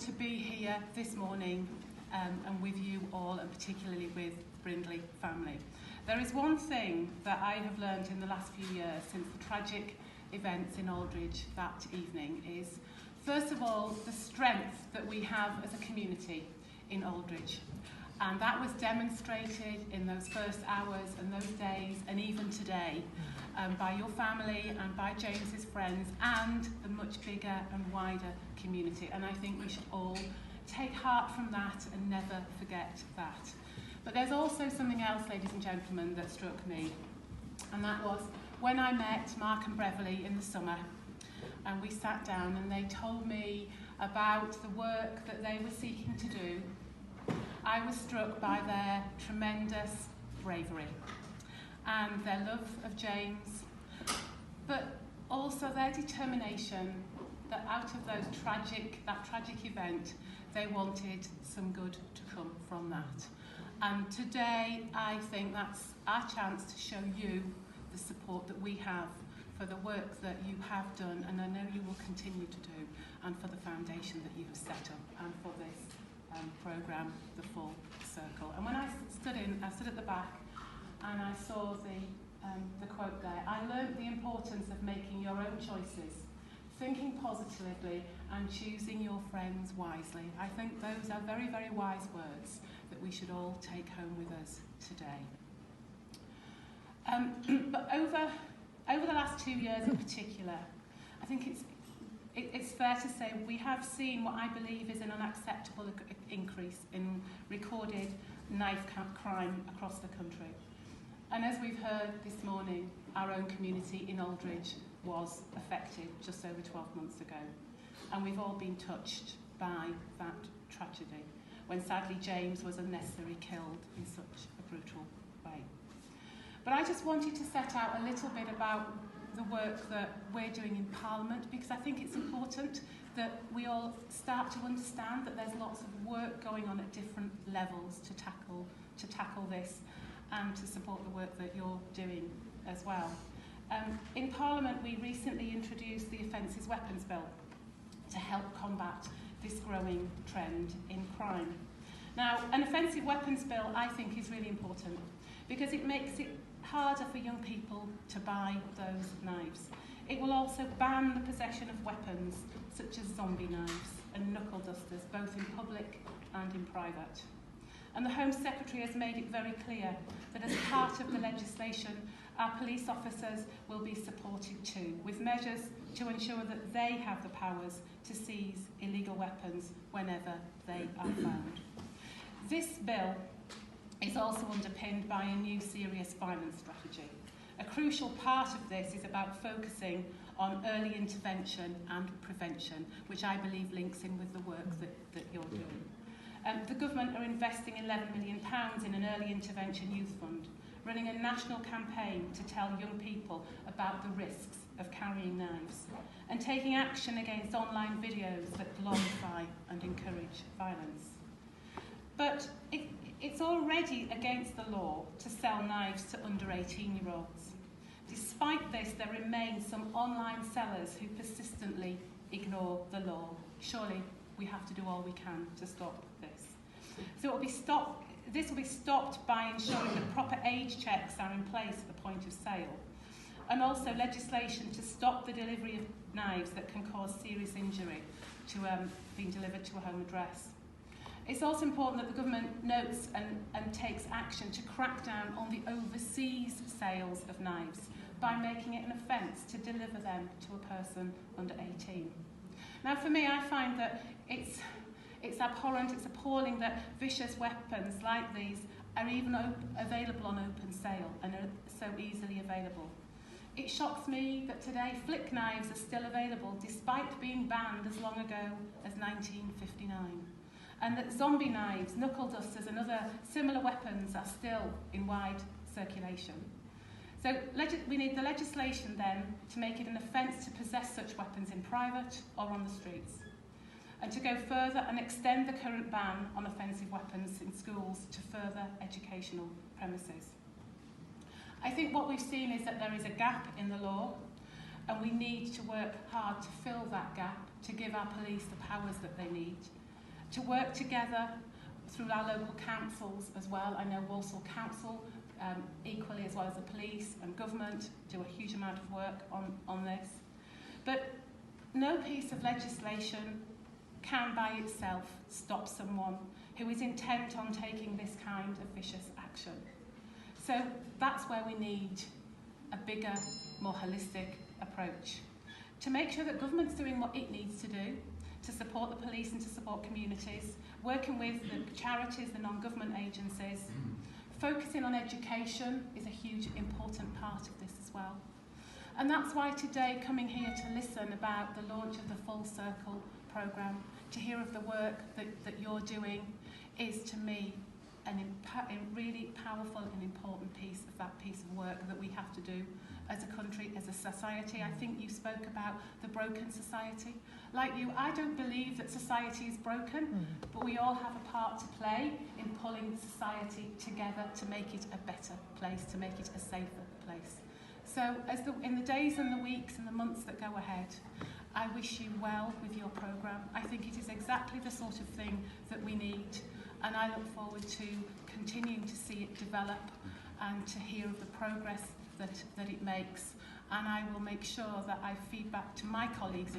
to be here this morning and with you all, and particularly with Brindley family. There is one thing that I have learned in the last few years since the tragic events in Aldridge that evening is, first of all, the strength that we have as a community in Aldridge. And that was demonstrated in those first hours and those days and even today by your family and by James's friends and the much bigger and wider community. And I think we should all take heart from that and never forget that. But there's also something else, ladies and gentlemen, that struck me. And that was when I met Mark and Brindley in the summer, and we sat down and they told me about the work that they were seeking to do. I was struck by their tremendous bravery and their love of James, but also their determination that out of that tragic event, they wanted some good to come from that. And today, I think that's our chance to show you the support that we have for the work that you have done, and I know you will continue to do, and for the foundation that you have set up, and for this programme, The Full Circle. And when I stood at the back and I saw the quote there, I learned the importance of making your own choices, thinking positively and choosing your friends wisely. I think those are very, very wise words that we should all take home with us today. But over the last 2 years in particular, I think it's fair to say we have seen what I believe is an unacceptable increase in recorded knife crime across the country. And as we've heard this morning, our own community in Aldridge was affected just over 12 months ago. And we've all been touched by that tragedy, when sadly James was unnecessarily killed in such a brutal way. But I just wanted to set out a little bit about the work that we're doing in Parliament, because I think it's important that we all start to understand that there's lots of work going on at different levels to tackle this and to support the work that you're doing as well. In Parliament, we recently introduced the Offensive Weapons Bill to help combat this growing trend in crime. Now, an offensive weapons bill, I think, is really important because it makes it harder for young people to buy those knives. It will also ban the possession of weapons such as zombie knives and knuckle dusters, both in public and in private. And the Home Secretary has made it very clear that as part of the legislation, our police officers will be supported too, with measures to ensure that they have the powers to seize illegal weapons whenever they are found. This bill is also underpinned by a new serious violence strategy. A crucial part of this is about focusing on early intervention and prevention, which I believe links in with the work that you're doing. The government are investing £11 million in an early intervention youth fund, running a national campaign to tell young people about the risks of carrying knives, and taking action against online videos that glorify and encourage violence. But it's already against the law to sell knives to under 18-year-olds. Despite this, there remain some online sellers who persistently ignore the law. Surely we have to do all we can to stop this. So this will be stopped by ensuring that proper age checks are in place at the point of sale, and also legislation to stop the delivery of knives that can cause serious injury to being delivered to a home address. It's also important that the government notes and takes action to crack down on the overseas sales of knives by making it an offence to deliver them to a person under 18. Now, for me, I find that it's abhorrent, it's appalling that vicious weapons like these are even available on open sale and are so easily available. It shocks me that today flick knives are still available despite being banned as long ago as 1959. And that zombie knives, knuckle dusters and other similar weapons are still in wide circulation. So we need the legislation then to make it an offence to possess such weapons in private or on the streets, and to go further and extend the current ban on offensive weapons in schools to further educational premises. I think what we've seen is that there is a gap in the law, and we need to work hard to fill that gap, to give our police the powers that they need, to work together through our local councils as well. I know Walsall Council, equally as well as the police and government, do a huge amount of work on this. But no piece of legislation can by itself stop someone who is intent on taking this kind of vicious action. So that's where we need a bigger, more holistic approach to make sure that government's doing what it needs to do to support the police and to support communities, working with the charities, the non-government agencies. Focusing on education is a huge, important part of this as well. And that's why today, coming here to listen about the launch of the Full Circle programme, to hear of the work that you're doing, is to me a really powerful and important piece of work that we have to do as a country, as a society. I think you spoke about the broken society. Like you, I don't believe that society is broken, but we all have a part to play in pulling society together to make it a better place, to make it a safer place. So in the days and the weeks and the months that go ahead, I wish you well with your programme. I think it is exactly the sort of thing that we need, and I look forward to continuing to see it develop and to hear of the progress that it makes. And I will make sure that I feed back to my colleagues